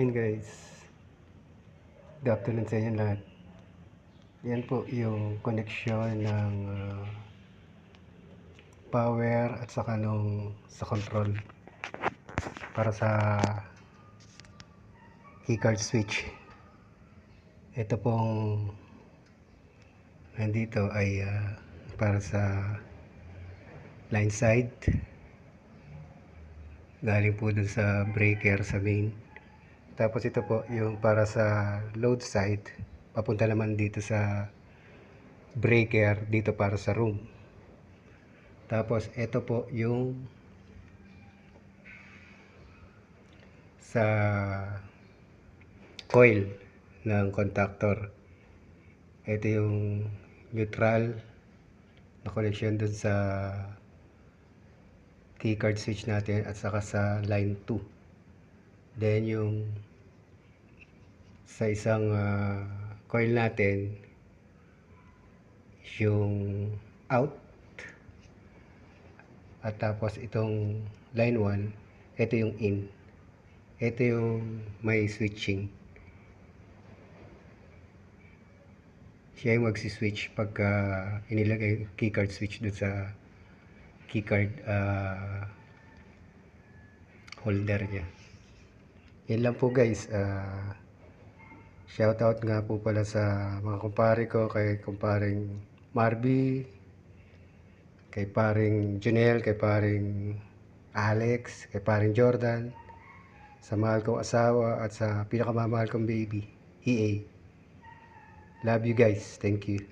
Ayun guys, good afternoon sa inyo lahat. Yan po yung connection ng power at saka sa control para sa keycard switch. Ito pong nandito ay para sa line side, galing po dun sa breaker sa main. Tapos ito po yung para sa load side, papunta naman dito sa breaker dito para sa room. Tapos ito po yung sa coil ng contactor. Ito yung neutral na connection dun sa keycard switch natin at saka sa line 2. Then yung sa isang coil natin yung out, at tapos itong line 1, ito yung in. Ito yung may switching. Siya yung magsi-switch pagka inilagay keycard switch doon sa keycard holder niya. Yan lang po guys. Shoutout nga po pala sa mga kumpare ko, kay kumparing Marby, kay paring Junel, kay paring Alex, kay paring Jordan, sa mahal kong asawa at sa pinakamamahal kong baby, EA. Love you guys. Thank you.